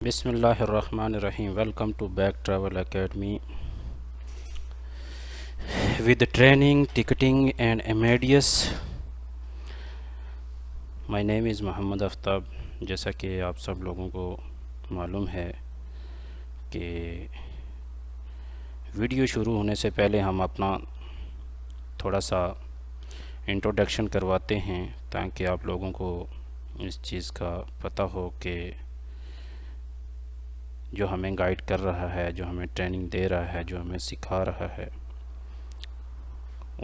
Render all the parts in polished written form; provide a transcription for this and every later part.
Bismillahirrahmanirrahim. Welcome to Back Travel Academy with training, ticketing and Amadeus. My name is Mohammad Aftab. जैसा कि आप सब लोगों को मालूम है कि वीडियो शुरू होने से पहले हम अपना थोड़ा सा इंट्रोडक्शन करवाते हैं ताकि आप लोगों को इस चीज़ का पता हो कि जो हमें गाइड कर रहा है, जो हमें ट्रेनिंग दे रहा है, जो हमें सिखा रहा है,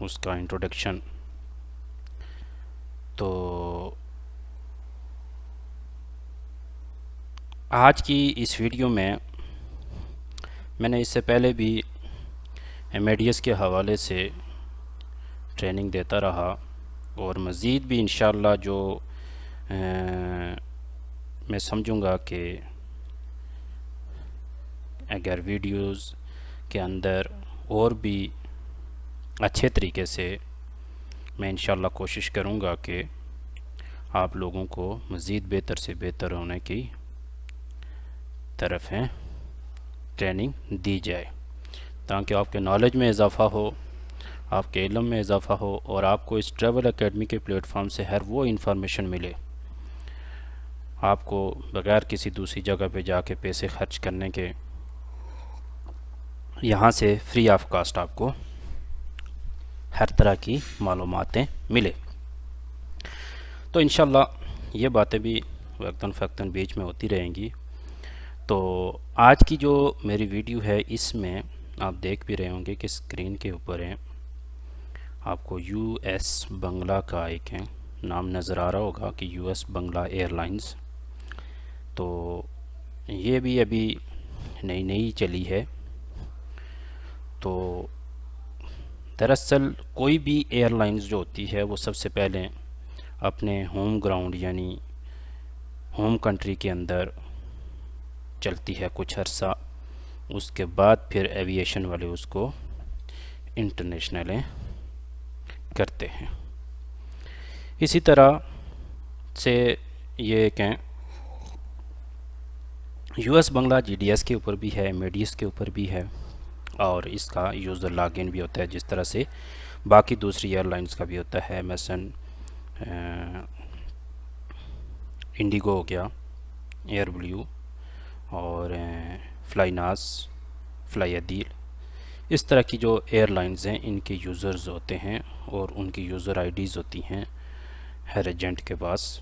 उसका इंट्रोडक्शन. तो आज की इस वीडियो में मैंने इससे पहले भी एमएडीएस के हवाले से ट्रेनिंग देता रहा और मज़ीद भी इंशाअल्लाह जो मैं समझूंगा कि अगर वीडियोस के अंदर और भी अच्छे तरीके से मैं इंशाअल्लाह कोशिश करूँगा कि आप लोगों को मज़ीद बेहतर से बेहतर होने की तरफ हैं ट्रेनिंग दी जाए ताकि आपके नॉलेज में इजाफ़ा हो, आपके इल्म में इजाफ़ा हो और आपको इस ट्रैवल एकेडमी के प्लेटफॉर्म से हर वो इन्फॉर्मेशन मिले, आपको बग़ैर किसी दूसरी जगह पे जाके पैसे खर्च करने के यहाँ से फ्री ऑफ कास्ट आपको हर तरह की मालूमातें मिले. तो इंशाल्लाह ये बातें भी वक्तन फ़क्तन बीच में होती रहेंगी. तो आज की जो मेरी वीडियो है इसमें आप देख भी रहे होंगे कि स्क्रीन के ऊपर है आपको यूएस बंगला का एक है नाम नज़र आ रहा होगा कि यूएस बंगला एयरलाइंस. तो ये भी अभी नई चली है. तो दरअसल कोई भी एयरलाइंस जो होती है वो सबसे पहले अपने होम ग्राउंड यानी होम कंट्री के अंदर चलती है कुछ अर्सा, उसके बाद फिर एविएशन वाले उसको इंटरनेशनल करते हैं. इसी तरह से ये कहें यूएस बंगला जीडीएस के ऊपर भी है, एमएडीएस के ऊपर भी है और इसका यूज़र लॉगिन भी होता है जिस तरह से बाकी दूसरी एयरलाइंस का भी होता है. मसलन इंडिगो हो गया, एयर ब्लू और फ्लाइनास, फ्लाई अदील, इस तरह की जो एयरलाइंस हैं इनके यूज़र्स होते हैं और उनकी यूज़र आईडीज़ होती हैं हर एजेंट के पास.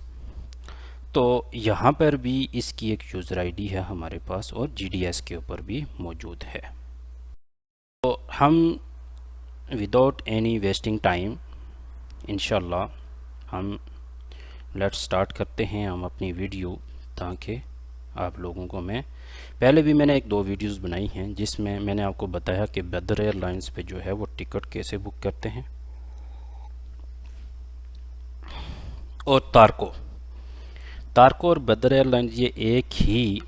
तो यहाँ पर भी इसकी एक यूज़र आईडी है हमारे पास और जीडीएस के ऊपर भी मौजूद है. तो हम विदाउट एनी वेस्टिंग टाइम इंशाल्लाह हम लेट्स स्टार्ट करते हैं हम अपनी वीडियो, ताकि आप लोगों को मैं पहले भी मैंने एक दो वीडियोस बनाई हैं जिसमें मैंने आपको बताया कि बदर एयरलाइंस पे जो है वो टिकट कैसे बुक करते हैं और तारको और बदर एयरलाइंस ये एक ही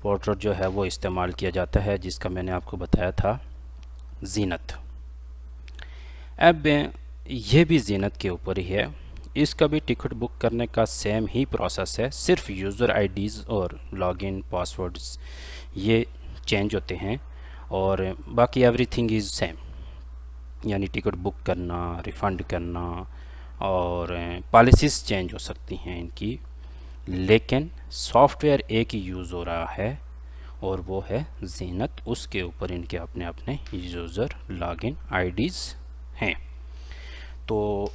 पोर्टल जो है वो इस्तेमाल किया जाता है जिसका मैंने आपको बताया था जीनत. अब ये भी जीनत के ऊपर ही है. इसका भी टिकट बुक करने का सेम ही प्रोसेस है, सिर्फ यूज़र आईडीज़ और लॉगिन पासवर्ड्स ये चेंज होते हैं और बाकी एवरीथिंग इज़ सेम. यानी टिकट बुक करना, रिफ़ंड करना और पॉलिसीज़ चेंज हो सकती हैं इनकी, लेकिन सॉफ्टवेयर एक ही यूज़ हो रहा है और वो है जीनत. उसके ऊपर इनके अपने अपने यूज़र लॉगिन आईडीज़ हैं. तो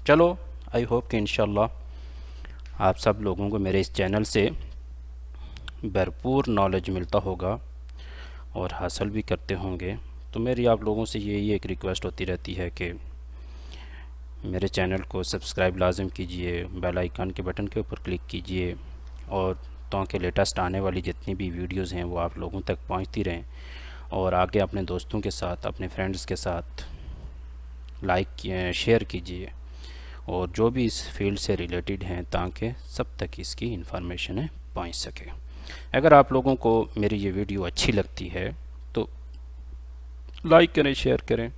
चलो आई होप कि इंशाल्लाह आप सब लोगों को मेरे इस चैनल से भरपूर नॉलेज मिलता होगा और हासिल भी करते होंगे. तो मेरी आप लोगों से यही एक रिक्वेस्ट होती रहती है कि मेरे चैनल को सब्सक्राइब लाजिम कीजिए, बेल आइकन के बटन के ऊपर क्लिक कीजिए और ताकि लेटेस्ट आने वाली जितनी भी वीडियोस हैं वो आप लोगों तक पहुंचती रहें और आगे अपने दोस्तों के साथ, अपने फ्रेंड्स के साथ लाइक शेयर कीजिए और जो भी इस फील्ड से रिलेटेड हैं ताकि सब तक इसकी इंफॉर्मेशन पहुंच सके. अगर आप लोगों को मेरी ये वीडियो अच्छी लगती है तो लाइक करें, शेयर करें.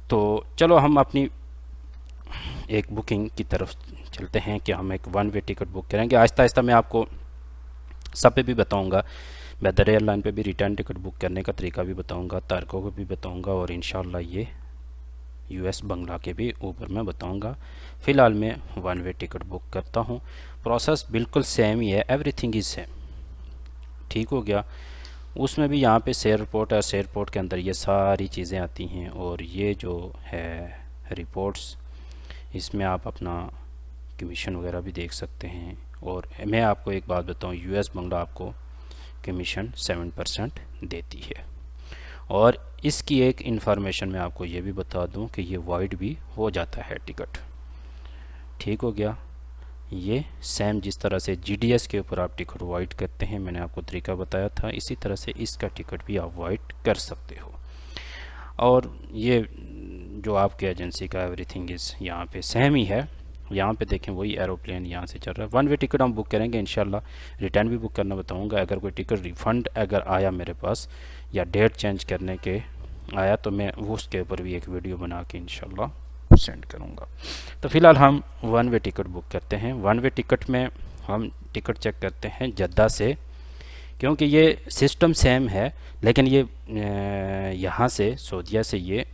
तो चलो हम अपनी एक बुकिंग की तरफ चलते हैं कि हम एक वन वे टिकट बुक करेंगे। आहिस्ता आहिस्ता मैं आपको सब पे भी बताऊंगा, वेदर एयरलाइन पे भी रिटर्न टिकट बुक करने का तरीका भी बताऊंगा, तारकों को भी बताऊंगा और इंशाल्लाह ये यूएस बंगला के भी ऊपर मैं बताऊंगा। फ़िलहाल मैं वन वे टिकट बुक करता हूँ। प्रोसेस बिल्कुल सेम ही है, एवरीथिंग इज़ सेम। ठीक हो गया। उसमें भी यहाँ पे शेयर रिपोर्ट है, शेयर रिपोर्ट के अंदर ये सारी चीज़ें आती हैं और ये जो है रिपोर्ट्स, इसमें आप अपना कमीशन वगैरह भी देख सकते हैं। और मैं आपको एक बात बताऊँ, यूएस बंगला आपको कमीशन 7% देती है। और इसकी एक इन्फॉर्मेशन मैं आपको ये भी बता दूं कि ये वाइड भी हो जाता है टिकट। ठीक हो गया। ये सेम जिस तरह से जीडीएस के ऊपर आप टिकट वाइड करते हैं, मैंने आपको तरीका बताया था, इसी तरह से इसका टिकट भी आप वाइड कर सकते हो। और ये जो आपके एजेंसी का एवरीथिंग इज़ यहाँ पे सेम ही है। यहाँ पे देखें वही एरोप्लेन यहाँ से चल रहा है। वन वे टिकट हम बुक करेंगे इंशाल्लाह, रिटर्न भी बुक करना बताऊँगा। अगर कोई टिकट रिफ़ंड अगर आया मेरे पास या डेट चेंज करने के आया तो मैं वो उसके ऊपर भी एक वीडियो बना के इंशाल्लाह सेंड करूँगा। तो फ़िलहाल हम वन वे टिकट बुक करते हैं। वन वे टिकट में हम टिकट चेक करते हैं जद्दा से, क्योंकि ये सिस्टम सेम है, लेकिन ये यहाँ से सऊदीया से ये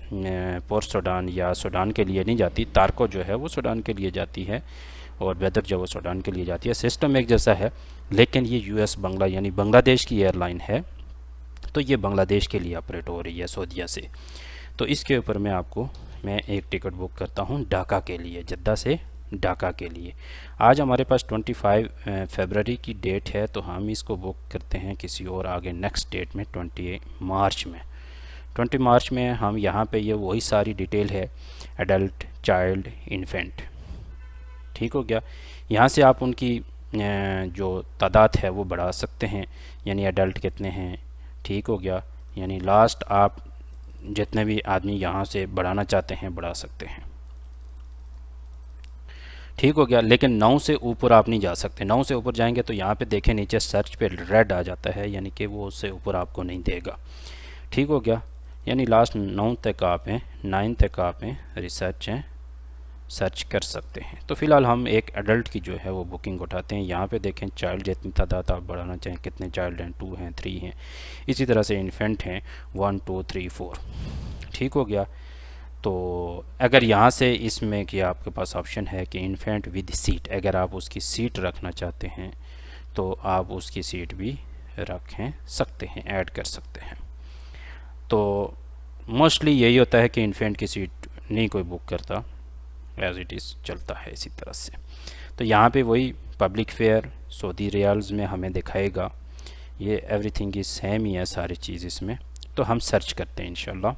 पोर्ट सूडान या सूडान के लिए नहीं जाती। तारको जो है वो सूडान के लिए जाती है और वेदर जो वो सूडान के लिए जाती है। सिस्टम एक जैसा है, लेकिन ये यूएस बंगला यानी बांग्लादेश की एयरलाइन है, तो ये बांग्लादेश के लिए ऑपरेट हो रही है सऊदीया से। तो इसके ऊपर मैं एक टिकट बुक करता हूँ ढाका के लिए, जद्दा से ढाका के लिए। आज हमारे पास 25 फरवरी की डेट है, तो हम इसको बुक करते हैं किसी और आगे नेक्स्ट डेट में 20 मार्च में। 20 मार्च में हम यहाँ पे ये वही सारी डिटेल है, एडल्ट, चाइल्ड, इन्फेंट। ठीक हो गया। यहाँ से आप उनकी जो तादाद है वो बढ़ा सकते हैं, यानी एडल्ट कितने हैं। ठीक हो गया। यानी लास्ट आप जितने भी आदमी यहाँ से बढ़ाना चाहते हैं बढ़ा सकते हैं। ठीक हो गया। लेकिन 9 से ऊपर आप नहीं जा सकते। 9 से ऊपर जाएंगे तो यहाँ पे देखें नीचे सर्च पे रेड आ जाता है, यानी कि वो उससे ऊपर आपको नहीं देगा। ठीक हो गया। यानी लास्ट 9 तक आप हैं, 9 तक आप हैं, रिसर्च हैं, सर्च कर सकते हैं। तो फ़िलहाल हम एक एडल्ट की जो है वो बुकिंग उठाते हैं। यहाँ पे देखें चाइल्ड जितनी तादाद आप बढ़ाना चाहें, कितने चाइल्ड हैं, 2 हैं, 3 हैं, इसी तरह से इन्फेंट हैं 1 2 3 4। ठीक हो गया। तो अगर यहाँ से इसमें कि आपके पास ऑप्शन है कि इन्फेंट विद सीट, अगर आप उसकी सीट रखना चाहते हैं तो आप उसकी सीट भी रखें सकते हैं, ऐड कर सकते हैं। तो मोस्टली यही होता है कि इन्फेंट की सीट नहीं कोई बुक करता, एज इट इज़ चलता है इसी तरह से। तो यहाँ पे वही पब्लिक फेयर सऊदी रियाल्स में हमें दिखाएगा। ये एवरीथिंग की सेम ही है सारी चीज़ इसमें। तो हम सर्च करते हैं इंशाल्लाह।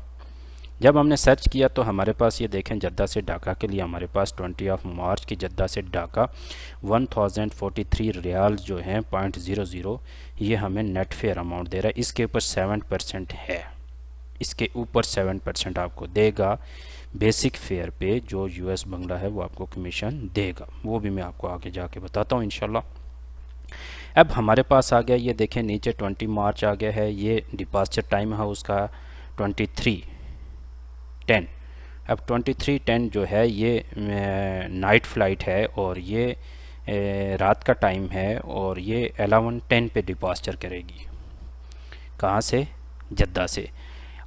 जब हमने सर्च किया तो हमारे पास ये देखें जद्दा से ढाका के लिए हमारे पास 20 मार्च की जद्दा से ढाका 1043 रियाल जो हैं 0.00, ये हमें नेट फेयर अमाउंट दे रहा है। इसके ऊपर 7% है, इसके ऊपर 7% आपको देगा बेसिक फेयर पे। जो यूएस बंगला है वो आपको कमीशन देगा, वो भी मैं आपको आगे जाके बताता हूँ इंशाल्लाह। अब हमारे पास आ गया, ये देखें नीचे 20 मार्च आ गया है। ये डिपार्चर टाइम है उसका 23:10। अब 23:10 जो है ये नाइट फ़्लाइट है और ये रात का टाइम है और ये 11:10 पे डिपार्चर करेगी। कहाँ से? जद्दा से।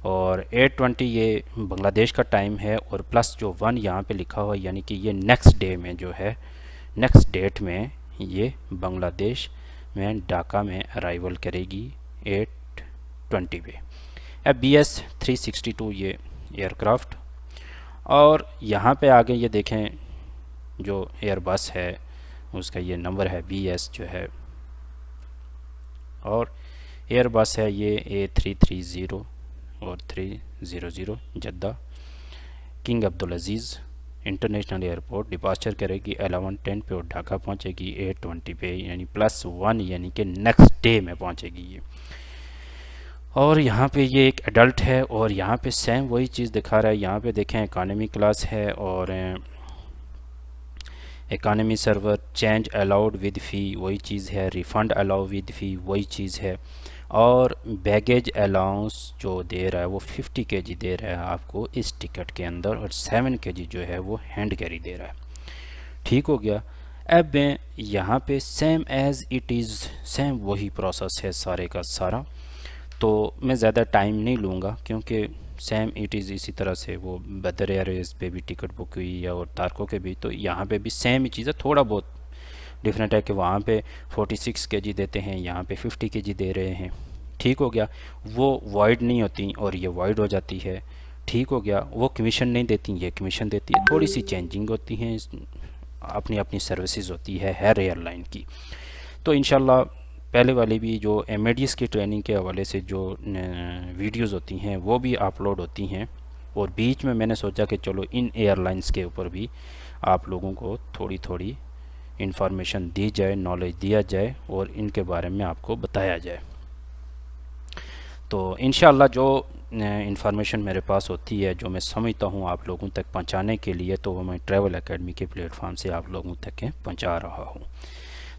और 8:20 ये बांग्लादेश का टाइम है और प्लस जो 1 यहाँ पे लिखा हुआ है, यानी कि ये नेक्स्ट डे में जो है, नेक्स्ट डेट में ये बांग्लादेश में ढाका में अराइवल करेगी 8:20 पे। अब BS 362 ये एयरक्राफ्ट। और यहाँ पे आगे ये देखें जो एयरबस है उसका ये नंबर है BS जो है, और एयरबस है ये A330 और 300 जद्दा किंग अब्दुल अजीज़ इंटरनेशनल एयरपोर्ट। डिपार्चर करेगी 11:10 पे और ढाका पहुंचेगी 8:20 पे, यानी +1 यानी कि नेक्स्ट डे में पहुंचेगी ये। और यहाँ पे ये एक एडल्ट है और यहाँ पे सेम वही चीज़ दिखा रहा है। यहाँ पे देखें इकानमी क्लास है और economy saver, change allowed with fee वही चीज़ है, रिफ़ंड अलाउ विद फ़ी वही चीज़ है, और बैगेज अलाउंस जो दे रहा है वो 50 kg दे रहा है आपको इस टिकट के अंदर, और 7 kg जो है वो हैंड कैरी दे रहा है। ठीक हो गया। अब मैं यहाँ पे same as it is, same वही प्रोसेस है सारे का सारा। तो मैं ज़्यादा टाइम नहीं लूँगा क्योंकि सेम इट इज़ इसी तरह से वो बदर एयरवेज़ पे भी टिकट बुक हुई या और तारकों के भी, तो यहाँ पे भी सेम ही चीज़ है। थोड़ा बहुत डिफरेंट है कि वहाँ पे 46 केजी देते हैं, यहाँ पे 50 केजी दे रहे हैं। ठीक हो गया। वो वाइड नहीं होती और ये वाइड हो जाती है। ठीक हो गया। वो कमीशन नहीं देती, ये कमीशन देती है। थोड़ी सी चेंजिंग होती हैं, अपनी अपनी सर्विसेज होती है हर एयरलाइन की। तो इंशाल्लाह पहले वाली भी जो एमएडीएस की ट्रेनिंग के हवाले से जो वीडियोस होती हैं वो भी अपलोड होती हैं, और बीच में मैंने सोचा कि चलो इन एयरलाइंस के ऊपर भी आप लोगों को थोड़ी थोड़ी इंफॉर्मेशन दी जाए, नॉलेज दिया जाए और इनके बारे में आपको बताया जाए। तो इंशाल्लाह जो इंफॉर्मेशन मेरे पास होती है, जो मैं समझता हूँ आप लोगों तक पहुँचाने के लिए, तो वो मैं ट्रैवल एकेडमी के प्लेटफॉर्म से आप लोगों तक पहुँचा रहा हूँ।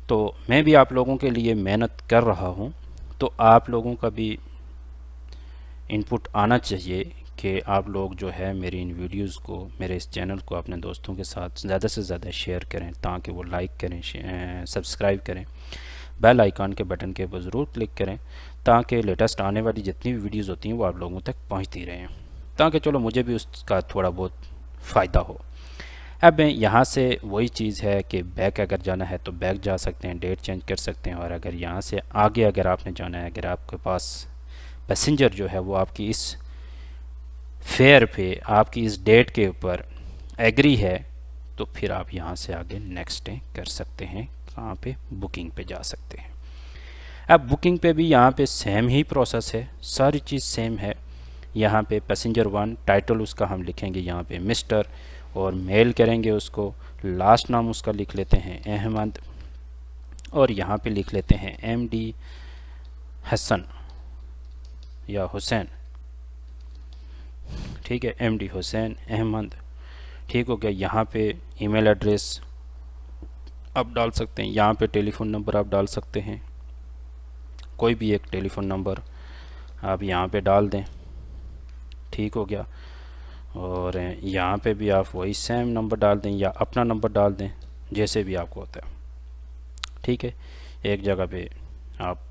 तो मैं भी आप लोगों के लिए मेहनत कर रहा हूँ, तो आप लोगों का भी इनपुट आना चाहिए कि आप लोग जो है मेरी इन वीडियोस को, मेरे इस चैनल को अपने दोस्तों के साथ ज़्यादा से ज़्यादा शेयर करें, ताकि वो लाइक करें, सब्सक्राइब करें, बेल आइकन के बटन के ऊपर ज़रूर क्लिक करें, ताकि लेटेस्ट आने वाली जितनी भी वीडियोस होती हैं वो आप लोगों तक पहुंचती रहें, ताकि चलो मुझे भी उसका थोड़ा बहुत फ़ायदा हो। अब यहाँ से वही चीज़ है कि बैक अगर जाना है तो बैक जा सकते हैं, डेट चेंज कर सकते हैं, और अगर यहाँ से आगे अगर आपने जाना है, अगर आपके पास पैसेंजर जो है वो आपकी इस फेयर पे, आपकी इस डेट के ऊपर एग्री है, तो फिर आप यहाँ से आगे नेक्स्ट डे कर सकते हैं। कहाँ पे? बुकिंग पे जा सकते हैं। अब बुकिंग पे भी यहाँ पे सेम ही प्रोसेस है, सारी चीज़ सेम है। यहाँ पे पैसेंजर 1 टाइटल उसका हम लिखेंगे यहाँ पे मिस्टर, और मेल करेंगे उसको, लास्ट नाम उसका लिख लेते हैं अहमद, और यहाँ पे लिख लेते हैं MD हसन या हुसैन। ठीक है, MD हुसैन अहमद। ठीक हो गया। यहाँ पे ईमेल एड्रेस आप डाल सकते हैं, यहाँ पे टेलीफ़ोन नंबर आप डाल सकते हैं, कोई भी एक टेलीफ़ोन नंबर आप यहाँ पे डाल दें। ठीक हो गया। और यहाँ पे भी आप वही सेम नंबर डाल दें या अपना नंबर डाल दें, जैसे भी आपको होता है। ठीक है, एक जगह पे आप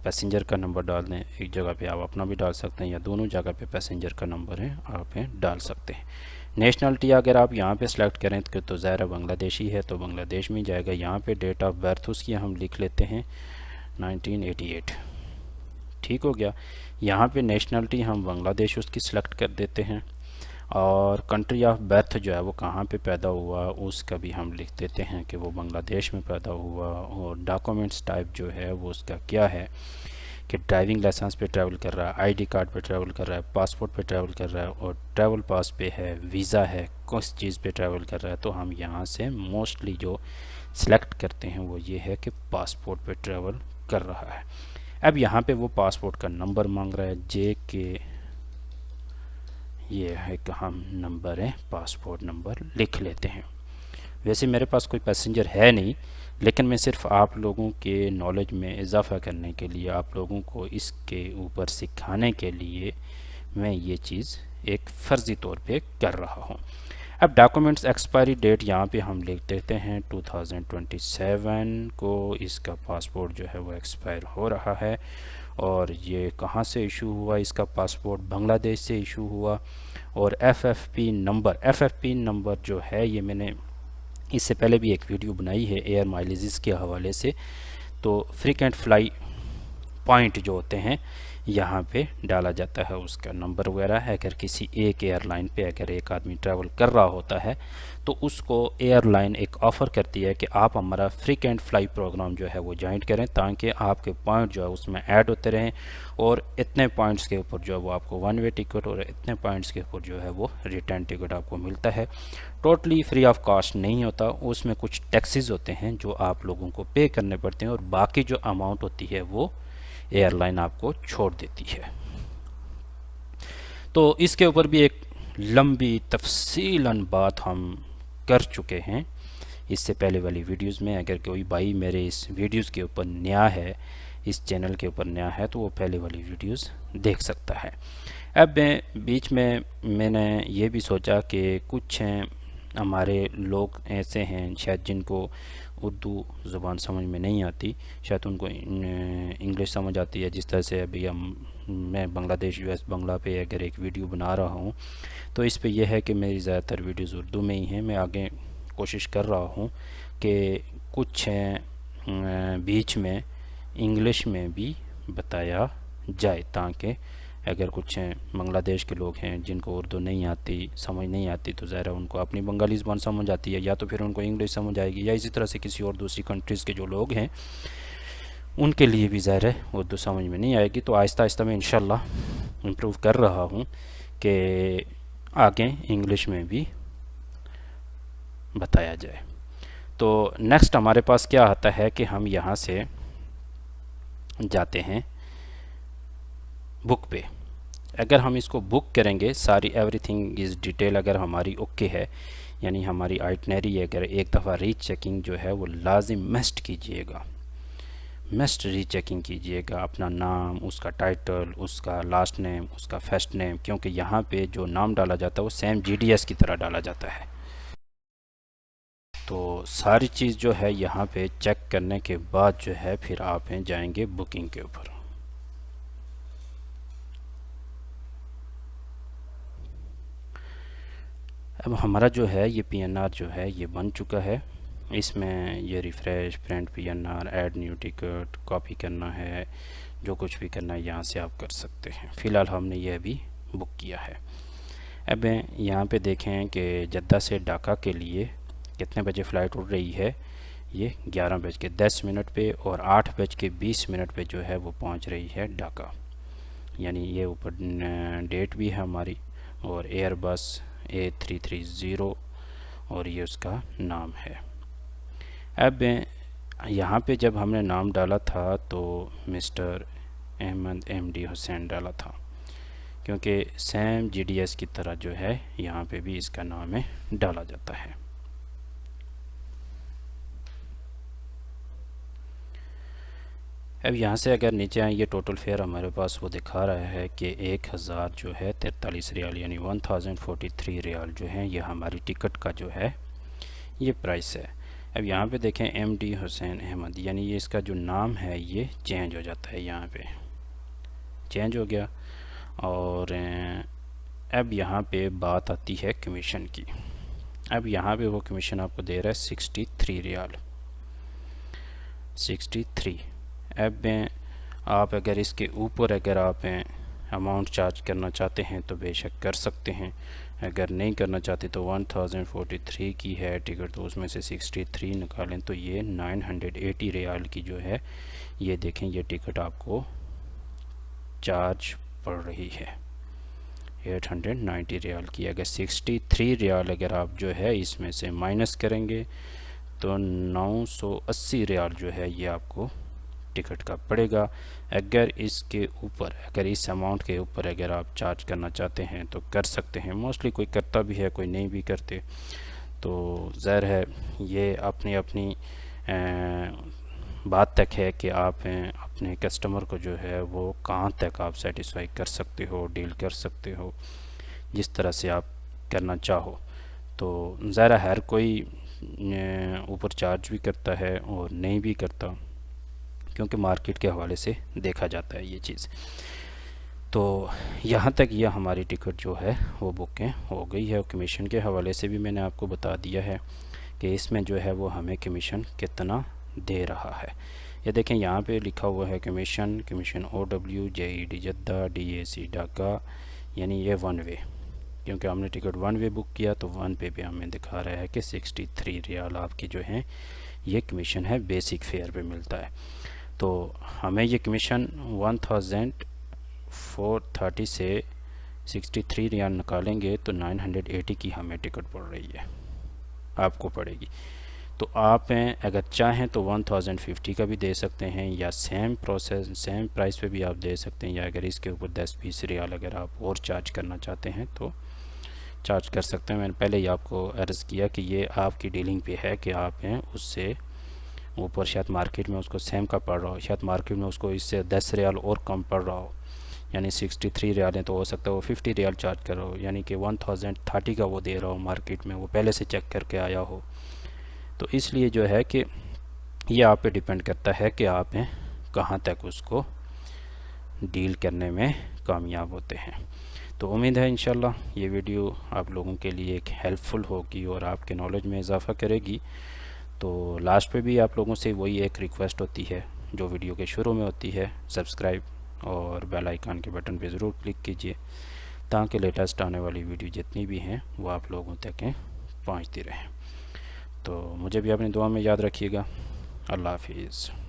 पैसेंजर का नंबर डाल दें, एक जगह पे आप अपना भी डाल सकते हैं, या दोनों जगह पे पैसेंजर का नंबर है आप डाल सकते हैं। नेशनलिटी अगर आप यहाँ पे सिलेक्ट करें तो ज़ाहिर बांग्लादेशी है तो बांग्लादेश में जाएगा। यहाँ पे डेट ऑफ बर्थ उसकी हम लिख लेते हैं 1988। ठीक हो गया। यहाँ पे नेशनलिटी हम बांग्लादेश उसकी सिलेक्ट कर देते हैं, और कंट्री ऑफ बर्थ जो है वो कहाँ पे पैदा हुआ उसका भी हम लिख देते हैं कि वो बांग्लादेश में पैदा हुआ। और डॉक्यूमेंट्स टाइप जो है वो उसका क्या है कि ड्राइविंग लाइसेंस पे ट्रैवल कर रहा है, आईडी कार्ड पे ट्रैवल कर रहा है, पासपोर्ट पे ट्रैवल कर रहा है, और ट्रैवल पास पे है, वीज़ा है, किस चीज़ पे ट्रैवल कर रहा है। तो हम यहाँ से मोस्टली जो सिलेक्ट करते हैं वो ये है कि पासपोर्ट पे ट्रैवल कर रहा है। अब यहाँ पे वो पासपोर्ट का नंबर मांग रहा है, JK, ये है कि हम नंबर है, पासपोर्ट नंबर लिख लेते हैं। वैसे मेरे पास कोई पैसेंजर है नहीं, लेकिन मैं सिर्फ आप लोगों के नॉलेज में इजाफ़ा करने के लिए, आप लोगों को इसके ऊपर सिखाने के लिए मैं ये चीज़ एक फ़र्ज़ी तौर पे कर रहा हूँ। अब डॉक्यूमेंट्स एक्सपायरी डेट यहाँ पे हम लिख देते हैं 2027 को इसका पासपोर्ट जो है वो एक्सपायर हो रहा है। और ये कहाँ से इशू हुआ? इसका पासपोर्ट बांग्लादेश से इशू हुआ। और FFP नंबर जो है, ये मैंने इससे पहले भी एक वीडियो बनाई है एयर माइलेजेस के हवाले से। तो फ्रीक्वेंट फ्लाई पॉइंट जो होते हैं यहाँ पे डाला जाता है उसका नंबर वगैरह है। अगर किसी एक एयरलाइन पे अगर एक आदमी ट्रैवल कर रहा होता है तो उसको एयरलाइन एक ऑफ़र करती है कि आप हमारा फ्रीक्वेंट फ्लाई प्रोग्राम जो है वो ज्वाइन करें, ताकि आपके पॉइंट जो है उसमें ऐड होते रहें, और इतने पॉइंट्स के ऊपर जो है वो आपको 1 वे टिकट और इतने पॉइंट्स के ऊपर जो है वो रिटर्न टिकट आपको मिलता है। टोटली फ्री ऑफ कॉस्ट नहीं होता, उसमें कुछ टैक्सेस होते हैं जो आप लोगों को पे करने पड़ते हैं, और बाकी जो अमाउंट होती है वो एयरलाइन आपको छोड़ देती है। तो इसके ऊपर भी एक लंबी तफसीलन बात हम कर चुके हैं इससे पहले वाली वीडियोस में। अगर कोई भाई मेरे इस वीडियोस के ऊपर नया है, इस चैनल के ऊपर नया है, तो वो पहले वाली वीडियोस देख सकता है। अब बीच में मैंने ये भी सोचा कि कुछ हमारे लोग ऐसे हैं शायद जिनको उर्दू ज़ुबान समझ में नहीं आती, शायद उनको इंग्लिश समझ आती है। जिस तरह से अभी मैं बांग्लादेश यूएस बांग्ला पे अगर एक वीडियो बना रहा हूँ तो इस पे यह है कि मेरी ज़्यादातर वीडियोज़ उर्दू में ही हैं। मैं आगे कोशिश कर रहा हूँ कि कुछ बीच में इंग्लिश में भी बताया जाए, ताकि अगर कुछ बांग्लादेश के लोग हैं जिनको उर्दू नहीं आती, समझ नहीं आती, तो ज़ाहिर उनको अपनी बंगाली ज़बान समझ आती है, या तो फिर उनको इंग्लिश समझ आएगी, या इसी तरह से किसी और दूसरी कंट्रीज़ के जो लोग हैं उनके लिए भी ज़ाहिर है उर्दू समझ में नहीं आएगी। तो आहिस्ता आहिस्ता मैं इंशाल्लाह इम्प्रूव कर रहा हूँ कि आगे इंग्लिश में भी बताया जाए। तो नेक्स्ट हमारे पास क्या आता है कि हम यहाँ से जाते हैं बुक पे। अगर हम इसको बुक करेंगे, सारी एवरीथिंग इज़ डिटेल अगर हमारी ओके है, यानी हमारी आइटनरी अगर एक दफ़ा रीचेकिंग जो है वो लाजिम मस्ट कीजिएगा, मस्ट रीचेकिंग कीजिएगा। अपना नाम, उसका टाइटल, उसका लास्ट नेम, उसका फर्स्ट नेम, क्योंकि यहाँ पे जो नाम डाला जाता है वो सेम जीडीएस की तरह डाला जाता है। तो सारी चीज़ जो है यहाँ पे चेक करने के बाद जो है फिर आप जाएंगे बुकिंग के ऊपर। अब हमारा जो है ये पीएनआर जो है ये बन चुका है। इसमें ये refresh, print PNR, add new ticket, copy करना है, जो कुछ भी करना है यहाँ से आप कर सकते हैं। फ़िलहाल हमने ये अभी बुक किया है। अब यहाँ पे देखें कि जद्दा से ढाका के लिए कितने बजे फ़्लाइट उड़ रही है। ये 11:10 पे और 8:20 पे जो है वो पहुँच रही है ढाका, यानी ये ऊपर डेट भी है हमारी, और एयरबस A330 और ये उसका नाम है। अब यहाँ पे जब हमने नाम डाला था तो मिस्टर अहमद MD हुसैन डाला था, क्योंकि सेम GDS की तरह जो है यहाँ पे भी इसका नाम है डाला जाता है। अब यहाँ से अगर नीचे आए, ये टोटल फेयर हमारे पास वो दिखा रहा है कि 1000 जो है 43 रियाल, यानी 1043 रियाल जो है ये हमारी टिकट का जो है ये प्राइस है। अब यहाँ पे देखें MD हुसैन अहमद, यानी ये इसका जो नाम है ये चेंज हो जाता है, यहाँ पे चेंज हो गया। और अब यहाँ पे बात आती है कमीशन की। अब यहाँ पे वो कमीशन आपको दे रहा है 63 रियाल, 63। अब आप अगर इसके ऊपर अगर आप अमाउंट चार्ज करना चाहते हैं तो बेशक कर सकते हैं, अगर नहीं करना चाहते तो 1043 की है टिकट, तो उसमें से 63 निकालें तो ये 980 रियाल की जो है ये देखें ये टिकट आपको चार्ज पड़ रही है 890 रियाल की। अगर 63 रियाल अगर आप जो है इसमें से माइनस करेंगे तो 980 रियाल जो है ये आपको टिकट का पड़ेगा। अगर इसके ऊपर, अगर इस अमाउंट के ऊपर अगर आप चार्ज करना चाहते हैं तो कर सकते हैं। मोस्टली कोई करता भी है, कोई नहीं भी करते, तो ज़ाहिर है ये अपनी अपनी बात तक है कि आप अपने कस्टमर को जो है वो कहाँ तक आप सेटिस्फाई कर सकते हो, डील कर सकते हो, जिस तरह से आप करना चाहो। तो ज़ाहिर हर कोई ऊपर चार्ज भी करता है और नहीं भी करता, क्योंकि मार्केट के हवाले से देखा जाता है ये चीज़। तो यहाँ तक यह हमारी टिकट जो है वो बुकिंग हो गई है। और कमीशन के हवाले से भी मैंने आपको बता दिया है कि इसमें जो है वो हमें कमीशन कितना दे रहा है। ये देखें यहाँ पे लिखा हुआ है commission OW JED Jeddah DAC Dhaka, यानी ये 1 वे, क्योंकि हमने टिकट 1 वे बुक किया तो 1 वे पे हमें दिखा रहा है कि 63 रियाल आपकी जो है ये कमीशन है, बेसिक फेयर पे मिलता है। तो हमें ये कमीशन 1430 से 63 रियाल निकालेंगे तो 980 की हमें टिकट पड़ रही है, आपको पड़ेगी। तो आप अगर चाहें तो 1050 का भी दे सकते हैं, या सेम प्रोसेस सेम प्राइस पे भी आप दे सकते हैं, या अगर इसके ऊपर 10-20 रियाल अगर आप और चार्ज करना चाहते हैं तो चार्ज कर सकते हैं। मैंने पहले ही आपको अर्ज़ किया कि ये आपकी डीलिंग पे है कि आप उससे ऊपर शायद मार्केट में उसको सेम का पड़ रहा हो, शायद मार्केट में उसको इससे 10 रियाल और कम पड़ रहा हो, यानी 63 रियाल है तो हो सकता है वो 50 रियाल चार्ज कर रहा हो, यानी कि 1030 का वो दे रहा हो मार्केट में, वो पहले से चेक करके आया हो। तो इसलिए जो है कि ये आप पे डिपेंड करता है कि आप कहाँ तक उसको डील करने में कामयाब होते हैं। तो उम्मीद है इंशाल्लाह ये वीडियो आप लोगों के लिए एक हेल्पफुल होगी और आपके नॉलेज में इजाफ़ा करेगी। तो लास्ट पे भी आप लोगों से वही एक रिक्वेस्ट होती है जो वीडियो के शुरू में होती है, सब्सक्राइब और बेल आइकन के बटन पे ज़रूर क्लिक कीजिए ताकि लेटेस्ट आने वाली वीडियो जितनी भी हैं वो आप लोगों तक पहुंचती रहें। तो मुझे भी अपनी दुआ में याद रखिएगा। अल्लाह हाफिज़।